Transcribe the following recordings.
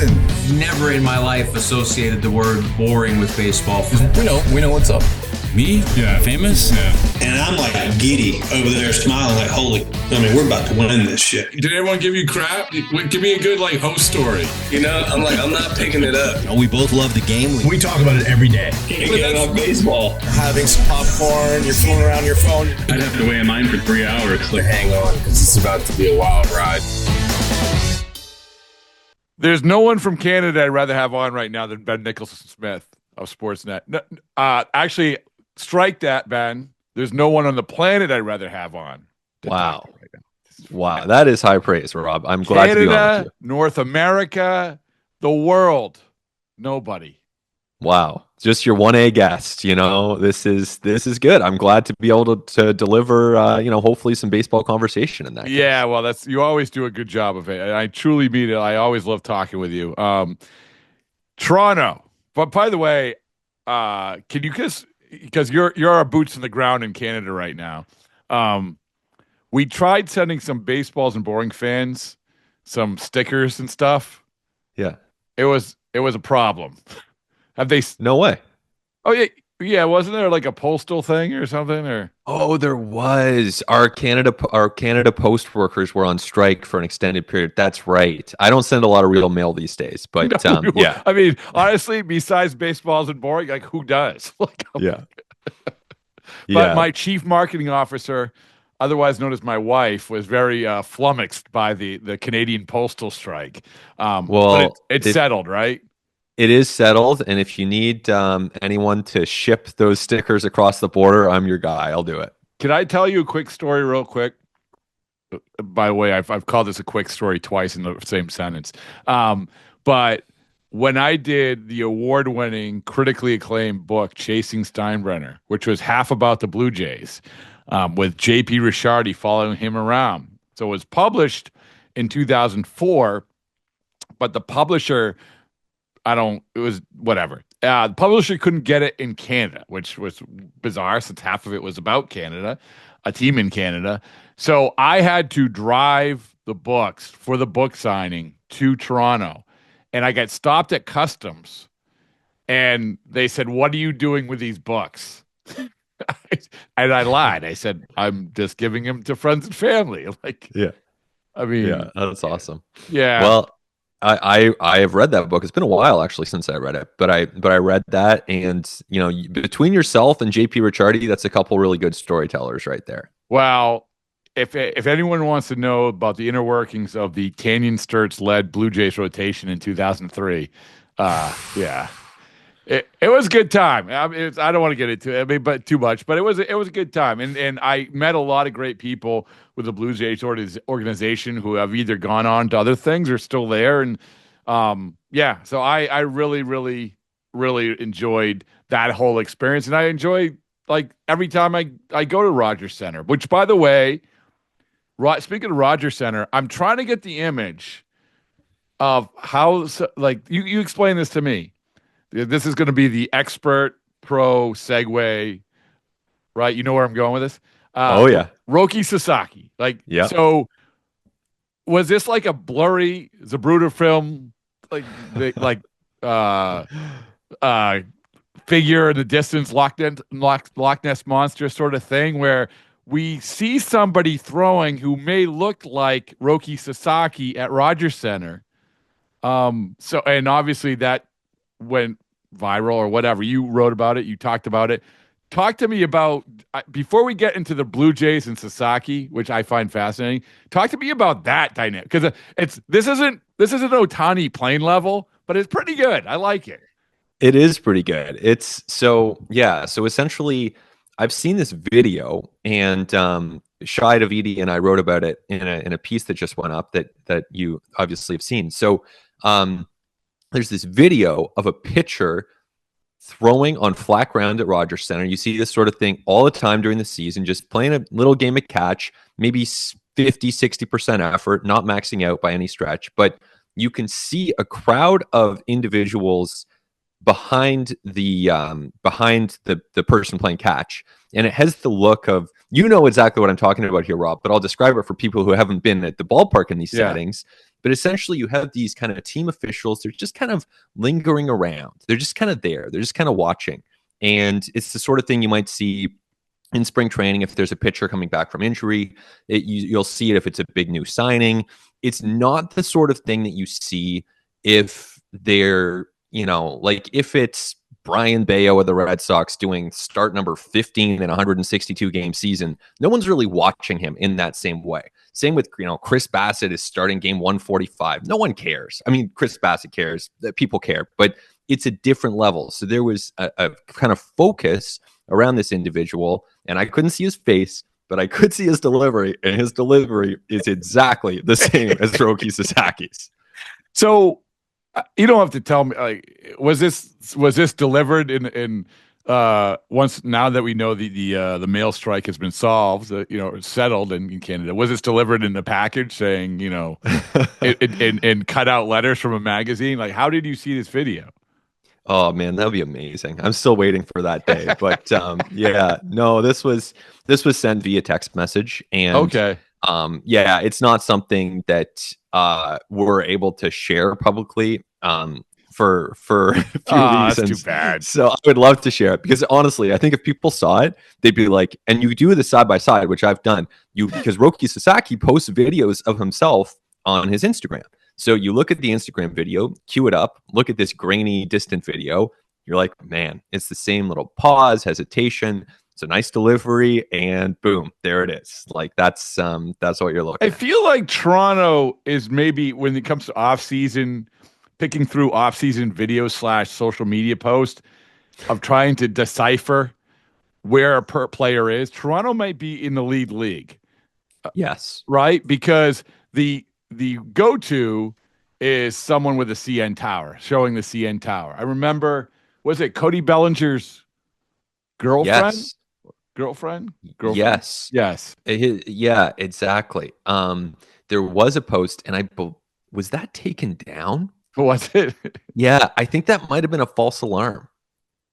Listen, Never in my life associated the word boring with baseball. We know what's up. Me? Yeah. Famous? Yeah. And I'm like giddy over there smiling like, we're about to win this shit. Did everyone give you crap? Give me a good host story. I'm not picking it up. We both love the game. we talk about it every day. Can't get enough baseball. Having some popcorn, you're fooling around your phone. I'd have to wait in line for 3 hours. Hang on, because it's about to be a wild ride. There's no one from Canada I'd rather have on right now than Ben Nicholson-Smith of Sportsnet. No, actually, strike that, Ben. There's no one on the planet I'd rather have on. Wow. Right now. Wow. That is high praise, Rob. I'm glad to be on with you. North America, the world. Nobody. Wow. Just your 1A guest. This is good. I'm glad to be able to deliver, hopefully some baseball conversation in that case. Yeah, well, you always do a good job of it. I truly mean it. I always love talking with you. Toronto. But by the way, can you because you're our boots on the ground in Canada right now. We tried sending some baseballs and boring fans some stickers and stuff. Yeah. It was a problem. Have they? No way. Oh yeah. Wasn't there like a postal thing or something? Or there was. Our Canada Post workers were on strike for an extended period. That's right. I don't send a lot of real mail these days, but yeah. I mean, honestly, besides baseballs and boring, who does? Yeah. But my chief marketing officer, otherwise known as my wife, was very flummoxed by the Canadian postal strike. But it's settled, right? It is settled, and if you need anyone to ship those stickers across the border, I'm your guy. I'll do it. Can I tell you a quick story real quick? By the way, I've called this a quick story twice in the same sentence. But when I did the award-winning, critically acclaimed book, Chasing Steinbrenner, which was half about the Blue Jays, with J.P. Ricciardi following him around. So it was published in 2004, but the publisher... it was whatever. The publisher couldn't get it in Canada, which was bizarre since half of it was about Canada, a team in Canada. So I had to drive the books for the book signing to Toronto, and I got stopped at customs, and they said, "What are you doing with these books?" And I lied. I said, "I'm just giving them to friends and family." That's awesome. Yeah. Well, I have read that book. It's been a while actually since I read it, but I read that, and between yourself and JP Ricciardi, that's a couple really good storytellers right there. Well, if anyone wants to know about the inner workings of the Canyon Sturts led Blue Jays rotation in 2003, it was a good time. I don't want to get into it, but too much. But it was a good time, and I met a lot of great people with the Blue Jays organization who have either gone on to other things or still there. And so I really, really, really enjoyed that whole experience, and I enjoy every time I go to Rogers Center. Which, by the way, speaking of Rogers Center, I'm trying to get the image of how you explain this to me. This is going to be the expert pro segue, right? You know where I'm going with this? Roki Sasaki. So was this like a blurry Zapruder film, figure in the distance, Loch Ness Monster sort of thing, where we see somebody throwing who may look like Roki Sasaki at Rogers Center? And obviously that went viral or whatever. You wrote about it. You talked about it. Talk to me about, before we get into the Blue Jays and Sasaki, which I find fascinating. Talk to me about that dynamic, because this isn't Otani plane level, but it's pretty good. I like it. It is pretty good. So essentially, I've seen this video, and Shai Davidi and I wrote about it in a piece that just went up that you obviously have seen. So there's this video of a pitcher throwing on flat ground at Rogers Center. You see this sort of thing all the time during the season, just playing a little game of catch, maybe 50-60% effort, not maxing out by any stretch. But you can see a crowd of individuals behind the person playing catch, and it has the look of, you know exactly what I'm talking about here, Rob, but I'll describe it for people who haven't been at the ballpark in these settings. But essentially, you have these kind of team officials. They're just kind of lingering around. They're just kind of there. They're just kind of watching. And it's the sort of thing you might see in spring training if there's a pitcher coming back from injury. You'll see it if it's a big new signing. It's not the sort of thing that you see if they're, like if it's Brian Bayo of the Red Sox doing start number 15 in a 162 game season. No one's really watching him in that same way. Same with, Chris Bassett is starting game 145. No one cares. I mean, Chris Bassett cares, that people care, but it's a different level. So there was a kind of focus around this individual, and I couldn't see his face, but I could see his delivery, and his delivery is exactly the same as Roki Sasaki's. So you don't have to tell me, like, was this delivered in once, now that we know the mail strike has been solved, settled in Canada, was this delivered in a package saying, and cut out letters from a magazine? Like, how did you see this video? Oh man, that would be amazing. I'm still waiting for that day. But this was sent via text message, and okay. It's not something that we're able to share publicly for a few reasons. That's too bad. So I would love to share it, because honestly, I think if people saw it, they'd be like, and you do the side by side, which I've done, because Roki Sasaki posts videos of himself on his Instagram. So you look at the Instagram video, cue it up, look at this grainy, distant video. You're like, man, it's the same little pause, hesitation. It's a nice delivery, and boom, there it is. Like that's what you're looking at. I feel like Toronto is, maybe when it comes to off-season, picking through off-season videos / social media posts of trying to decipher where a player is. Toronto might be in the league. Yes. Right? Because the go-to is someone with a CN tower, showing the CN tower. I remember, was it Cody Bellinger's girlfriend? Yes. Girlfriend? Yes. Yeah, exactly. There was a post, and was that taken down? Was it? Yeah, I think that might have been a false alarm.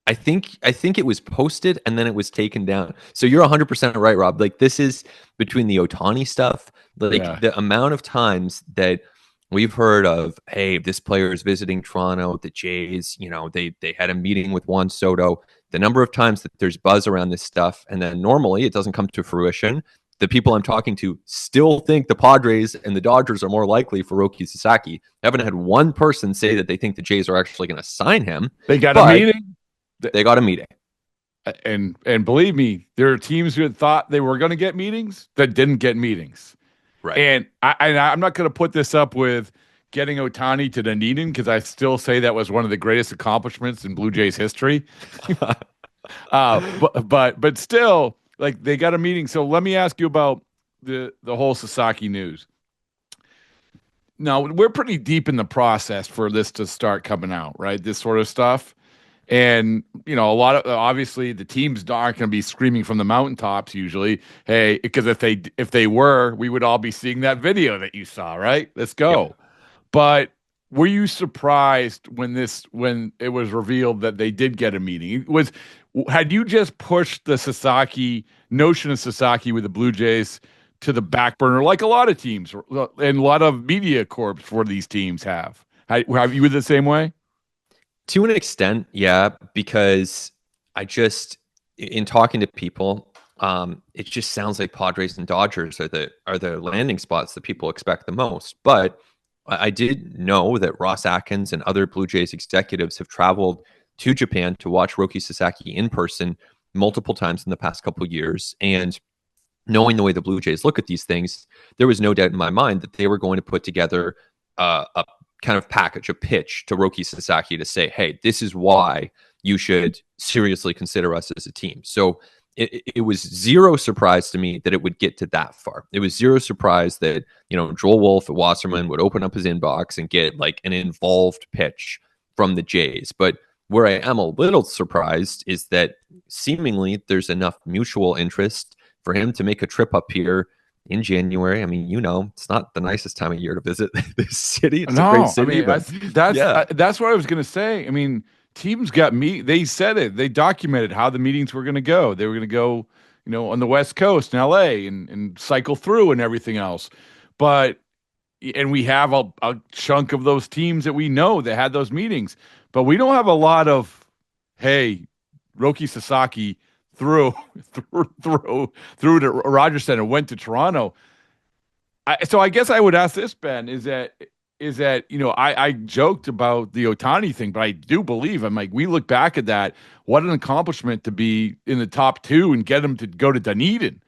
I think it was posted and then it was taken down. So you're 100% right, Rob. Like, this is between the Otani stuff, the amount of times that we've heard of, hey, this player is visiting Toronto, the Jays, they had a meeting with Juan Soto. The number of times that there's buzz around this stuff, and then normally it doesn't come to fruition. The people I'm talking to still think the Padres and the Dodgers are more likely for Roki Sasaki. I haven't had one person say that they think the Jays are actually going to sign him. They got a meeting. They got a meeting. And believe me, there are teams who had thought they were going to get meetings that didn't get meetings. Right. And I'm not going to put this up with getting Otani to Dunedin, because I still say that was one of the greatest accomplishments in Blue Jays history. But still, like, they got a meeting. So let me ask you about the whole Sasaki news. Now, we're pretty deep in the process for this to start coming out, right? This sort of stuff. And, a lot of, obviously, the teams aren't going to be screaming from the mountaintops usually, hey, because if they were, we would all be seeing that video that you saw, right? Let's go. Yep. But were you surprised when it was revealed that they did get a meeting? Had you just pushed the notion of Sasaki with the Blue Jays to the back burner, like a lot of teams and a lot of media corps for these teams have? Have you been the same way? To an extent, yeah, because in talking to people, it just sounds like Padres and Dodgers are the landing spots that people expect the most. But I did know that Ross Atkins and other Blue Jays executives have traveled to Japan to watch Roki Sasaki in person multiple times in the past couple of years. And knowing the way the Blue Jays look at these things, there was no doubt in my mind that they were going to put together a kind of package, a pitch to Roki Sasaki to say, hey, this is why you should seriously consider us as a team. So it was zero surprise to me that it would get to that far. It was zero surprise that, Joel Wolf at Wasserman would open up his inbox and get like an involved pitch from the Jays. But where I am a little surprised is that seemingly there's enough mutual interest for him to make a trip up here in January. I mean, it's not the nicest time of year to visit this city. It's a great city. that's what I was going to say. I mean, teams got me. They said it. They documented how the meetings were going to go. They were going to go, on the West Coast in LA and cycle through and everything else. And we have a chunk of those teams that we know that had those meetings, but we don't have a lot of, hey, Roki Sasaki through to Rogers Center, went to Toronto. So I guess I would ask this, Ben, is that I joked about the Otani thing, but I do believe, I'm like, we look back at that, what an accomplishment to be in the top 2 and get him to go to Dunedin.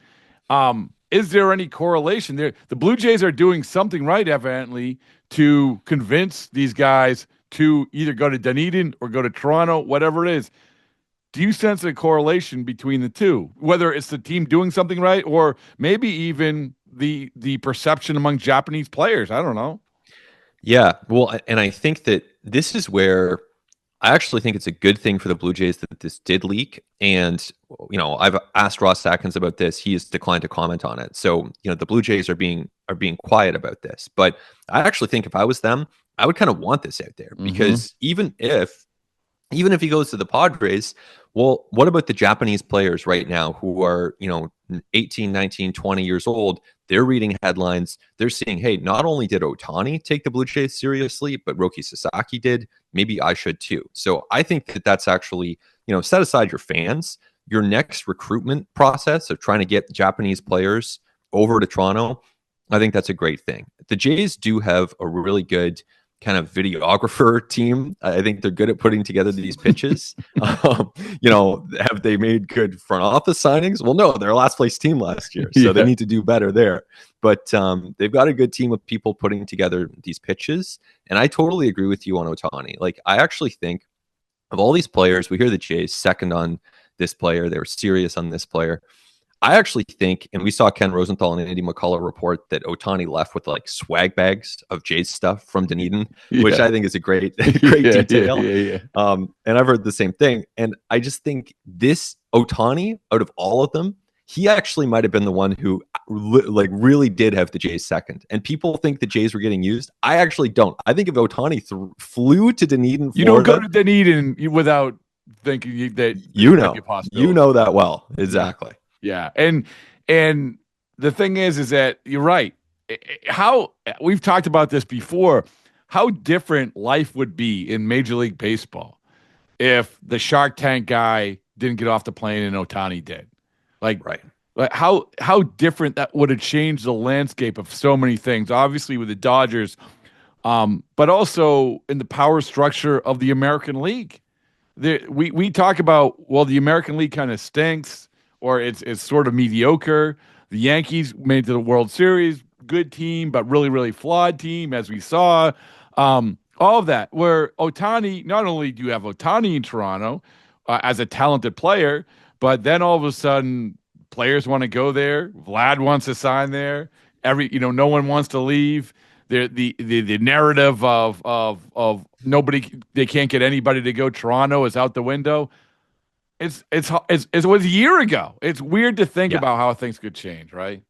Is there any correlation there? The Blue Jays are doing something right, evidently, to convince these guys to either go to Dunedin or go to Toronto, whatever it is. Do you sense a correlation between the two, whether it's the team doing something right or maybe even the perception among Japanese players? I don't know. Yeah, well, and I think that this is where I actually think it's a good thing for the Blue Jays that this did leak. And, I've asked Ross Atkins about this. He has declined to comment on it. So, the Blue Jays are being quiet about this. But I actually think if I was them, I would kind of want this out there because even if he goes to the Padres, well, what about the Japanese players right now who are, 18, 19, 20 years old? They're reading headlines. They're seeing, hey, not only did Otani take the Blue Jays seriously, but Roki Sasaki did. Maybe I should too. So I think that that's actually, set aside your fans, your next recruitment process of trying to get Japanese players over to Toronto. I think that's a great thing. The Jays do have a really good kind of videographer team. I think they're good at putting together these pitches. Have they made good front office signings? Well, no, they're a last place team last year, so they need to do better there. But they've got a good team of people putting together these pitches. And I totally agree with you on Otani. Like, I actually think of all these players, we hear the Jays second on this player. They were serious on this player. I actually think, and we saw Ken Rosenthal and Andy McCullough report that Otani left with like swag bags of Jays stuff from Dunedin, which I think is a great detail. And I've heard the same thing. And I just think this Otani, out of all of them, he actually might have been the one who really did have the Jays second. And people think the Jays were getting used. I actually don't. I think if Otani flew to Dunedin, Florida, you don't go to Dunedin without thinking that you know that well. Exactly. Yeah. And the thing is that you're right. How we've talked about this before, how different life would be in Major League Baseball if the Shark Tank guy didn't get off the plane and Otani did. Like how different that would have changed the landscape of so many things, obviously with the Dodgers, but also in the power structure of the American League. We talk about, well, the American League kind of stinks, or it's sort of mediocre. The Yankees made it to the World Series, good team, but really, really flawed team, as we saw. All of that, where Otani, not only do you have Otani in Toronto as a talented player, but then all of a sudden players want to go there. Vlad wants to sign there. No one wants to leave. The narrative of nobody, they can't get anybody to go Toronto is out the window. It was a year ago. It's weird to think about how things could change, right?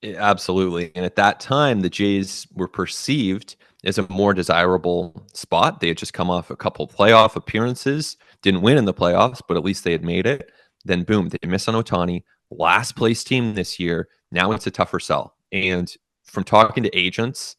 Absolutely. And at that time, the Jays were perceived as a more desirable spot. They had just come off a couple playoff appearances, didn't win in the playoffs, but at least they had made it. Then boom, they miss on Otani. Last place team this year. Now it's a tougher sell. And from talking to agents,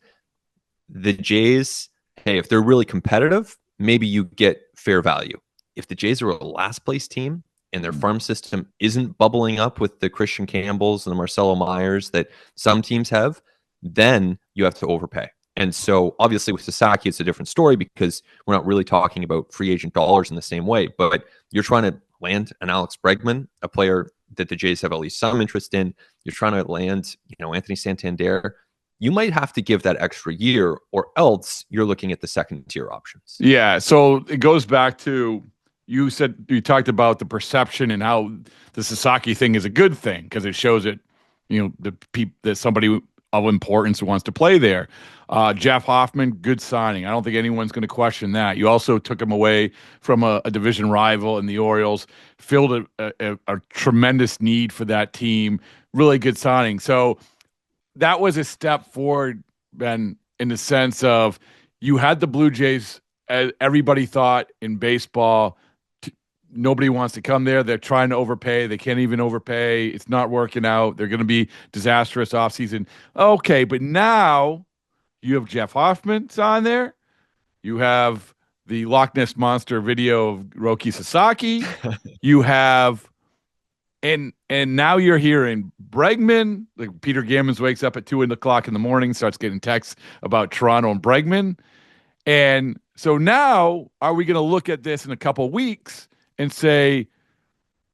the Jays, hey, if they're really competitive, maybe you get fair value. If the Jays are a last place team and their farm system isn't bubbling up with the Christian Campbells and the Marcelo Myers that some teams have, then you have to overpay. And so obviously with Sasaki, it's a different story because we're not really talking about free agent dollars in the same way, but you're trying to land an Alex Bregman, a player that the Jays have at least some interest in. You're trying to land, Anthony Santander. You might have to give that extra year, or else you're looking at the second tier options. Yeah. So it goes back to, you talked about the perception and how the Sasaki thing is a good thing because it shows that, that somebody of importance who wants to play there. Jeff Hoffman, good signing. I don't think anyone's going to question that. You also took him away from a division rival in the Orioles, filled a tremendous need for that team. Really good signing. So that was a step forward, Ben, in the sense of you had the Blue Jays everybody thought in baseball, nobody wants to come there. They're trying to overpay. They can't even overpay. It's not working out. They're going to be disastrous offseason. Okay, but now you have Jeff Hoffman on there. You have the Loch Ness Monster video of Roki Sasaki. You have, and now you're hearing Bregman. Like Peter Gammons wakes up at 2:00 in the morning, starts getting texts about Toronto and Bregman. And so now, are we going to look at this in a couple weeks and say,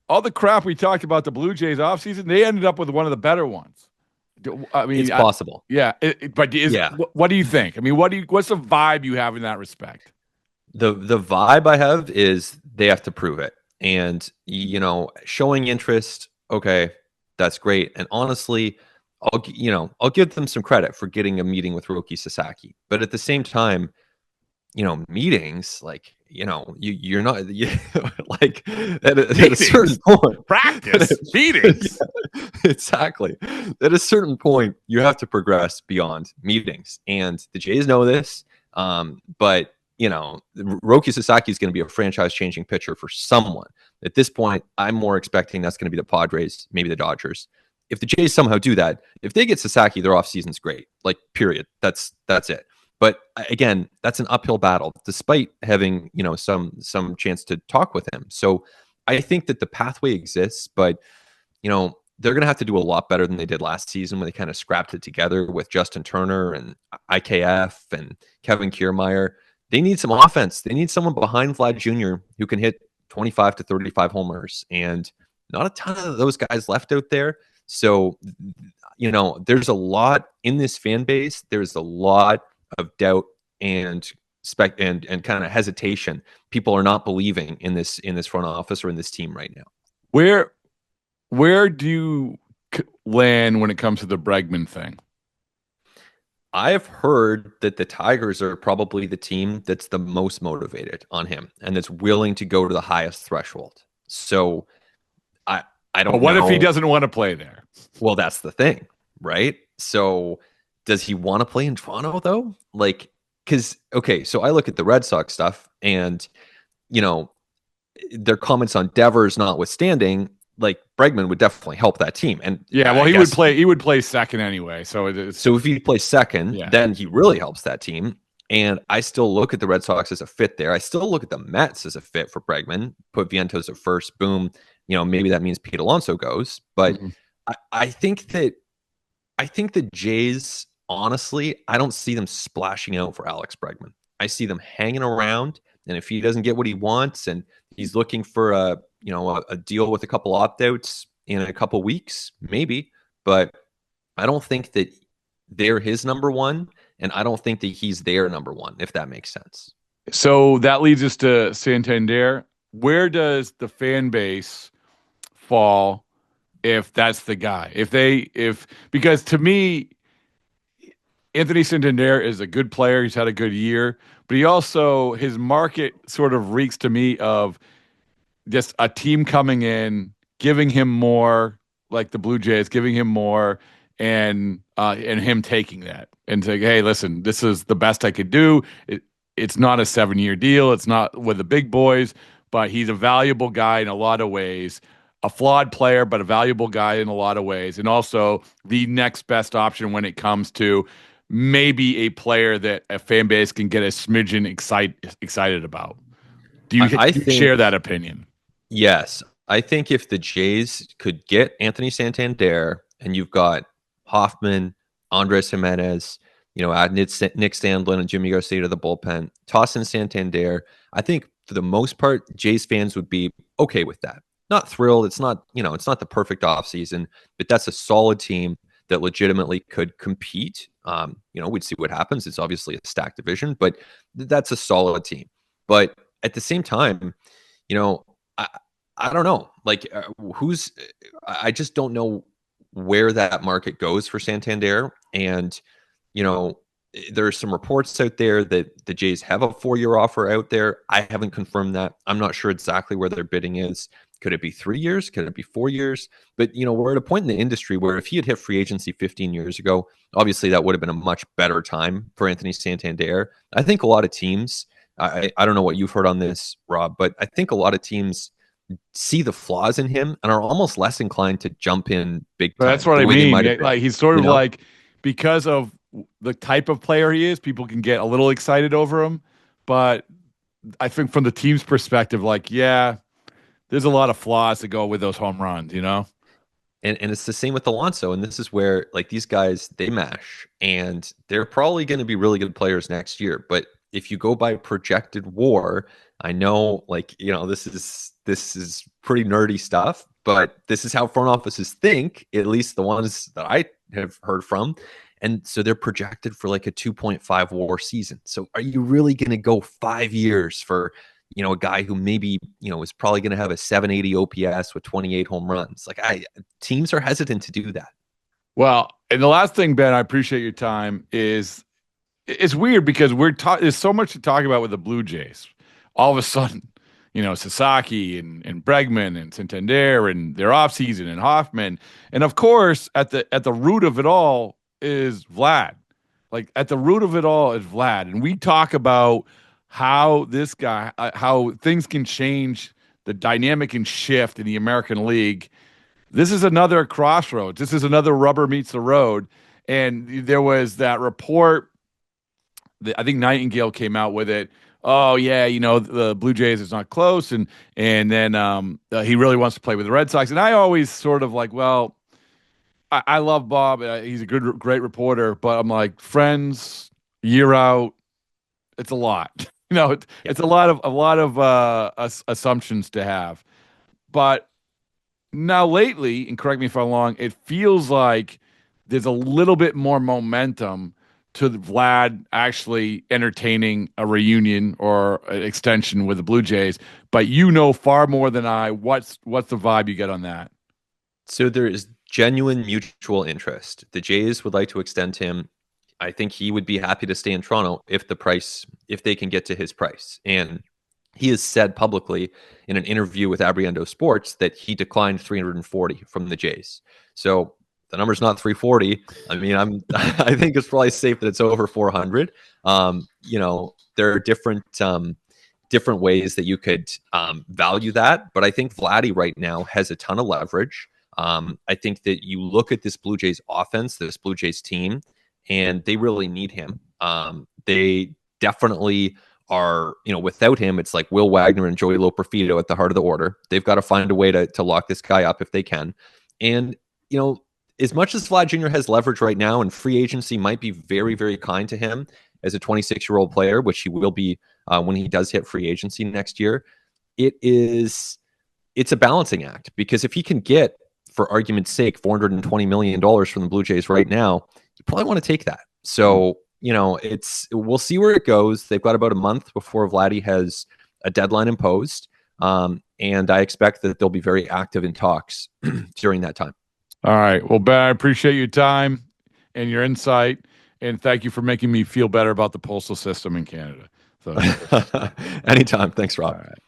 all the crap we talked about the Blue Jays offseason, they ended up with one of the better ones? I mean, it's possible. But what do you think? I mean, what's the vibe you have in that respect? The vibe I have is they have to prove it. And, showing interest, okay, that's great. And honestly, I'll give them some credit for getting a meeting with Roki Sasaki. But at the same time, meetings, like, you're not like at a certain point. Practice meetings. Yeah, exactly. At a certain point, you have to progress beyond meetings. And the Jays know this. But Roki Sasaki is going to be a franchise-changing pitcher for someone. At this point, I'm more expecting that's going to be the Padres, maybe the Dodgers. If the Jays somehow do that, if they get Sasaki, their offseason's great. Like, period. That's it. But again, that's an uphill battle, despite having some chance to talk with him. So I think that the pathway exists, but they're going to have to do a lot better than they did last season when they kind of scrapped it together with Justin Turner and IKF and Kevin Kiermaier. They need some offense. They need someone behind Vlad Jr. who can hit 25 to 35 homers, and not a ton of those guys left out there. So, there's a lot in this fan base. There's a lot of doubt and kind of hesitation. People are not believing in this front office or in this team right now. Where do you land when it comes to the Bregman thing? I've heard that the Tigers are probably the team that's the most motivated on him and that's willing to go to the highest threshold. So I don't know. What if he doesn't want to play there? Well, that's the thing, right? So does he want to play in Toronto though? Like, so I look at the Red Sox stuff and, their comments on Devers notwithstanding, like Bregman would definitely help that team. And he would play second anyway. So if he plays second, then he really helps that team. And I still look at the Red Sox as a fit there. I still look at the Mets as a fit for Bregman. Put Vientos at first, boom. Maybe that means Pete Alonso goes. But I think the Jays, honestly, I don't see them splashing out for Alex Bregman. I see them hanging around. And if he doesn't get what he wants and he's looking for a deal with a couple opt-outs in a couple weeks, maybe. But I don't think that they're his number one, and I don't think that he's their number one, if that makes sense. So that leads us to Santander. Where does the fan base fall if that's the guy? Because to me, Anthony Santander is a good player. He's had a good year, but his market sort of reeks to me of just a team coming in, giving him more, like the Blue Jays, giving him more, and him taking that and saying, hey, listen, this is the best I could do. It's not a 7-year deal. It's not with the big boys, but he's a valuable guy in a lot of ways. A flawed player, but a valuable guy in a lot of ways. And also the next best option when it comes to maybe a player that a fan base can get a smidgen excited about. Do you share that opinion? Yes. I think if the Jays could get Anthony Santander and you've got Hoffman, Andres Jimenez, add Nick Sandlin and Jimmy Garcia to the bullpen, toss in Santander, I think for the most part, Jays fans would be okay with that. Not thrilled. It's not, it's not the perfect offseason, but that's a solid team that legitimately could compete. We'd see what happens. It's obviously a stacked division, but that's a solid team. But at the same time, I don't know. Like, I just don't know where that market goes for Santander. And, there's some reports out there that the Jays have a 4-year offer out there. I haven't confirmed that. I'm not sure exactly where their bidding is. Could it be 3 years? Could it be 4 years? But, we're at a point in the industry where if he had hit free agency 15 years ago, obviously that would have been a much better time for Anthony Santander. I think a lot of teams I don't know what you've heard on this, Rob, but I think a lot of teams see the flaws in him and are almost less inclined to jump in big time. That's what I mean. Like he's sort of like, because of the type of player he is, people can get a little excited over him. But I think from the team's perspective, like, yeah, there's a lot of flaws that go with those home runs, you know? And it's the same with Alonso. And this is where, like, these guys, they mesh. And they're probably going to be really good players next year. But if you go by projected WAR, I know, like, you know, this is pretty nerdy stuff, but this is how front offices think, at least the ones that I have heard from. And so they're projected for like a 2.5 WAR season. So are you really going to go 5 years for, you know, a guy who maybe, you know, is probably going to have a 780 OPS with 28 home runs? Like, teams are hesitant to do that. Well, and the last thing, Ben, I appreciate your time, is it's weird because there's so much to talk about with the Blue Jays. All of a sudden, you know, Sasaki and Bregman and Santander and their offseason and Hoffman. And of course, at the root of it all is Vlad. Like, at the root of it all is Vlad. And we talk about how this guy, how things can change, the dynamic can shift in the American League. This is another crossroads. This is another rubber meets the road. And there was that report, I think Nightingale came out with it. Oh yeah, you know, the Blue Jays is not close, and then he really wants to play with the Red Sox. And I always sort of like, well, I love Bob. He's a great reporter, but I'm like, friends, year out, it's a lot. You know, it's a lot of assumptions to have. But now lately, and correct me if I'm wrong, it feels like there's a little bit more momentum to Vlad actually entertaining a reunion or an extension with the Blue Jays. But you know far more than I. What's the vibe you get on that? So there is genuine mutual interest. The Jays would like to extend him. I think he would be happy to stay in Toronto if they can get to his price. And he has said publicly in an interview with Abriendo Sports that he declined 340 from the Jays. So the number's not 340. I mean, I think it's probably safe that it's over 400. You know, there are different ways that you could value that, but I think Vladdy right now has a ton of leverage. I think that you look at this Blue Jays offense, this Blue Jays team, and they really need him. They definitely are, you know, without him, it's like Will Wagner and Joey Loperfido at the heart of the order. They've got to find a way to lock this guy up if they can. And, you know, as much as Vlad Jr. has leverage right now, and free agency might be very, very kind to him as a 26-year-old player, which he will be when he does hit free agency next year, it's a balancing act. Because if he can get, for argument's sake, $420 million from the Blue Jays right now, you probably want to take that. So, you know, we'll see where it goes. They've got about a month before Vladdy has a deadline imposed. And I expect that they'll be very active in talks during that time. All right. Well, Ben, I appreciate your time and your insight, and thank you for making me feel better about the postal system in Canada. So, anytime. Thanks, Rob. All right.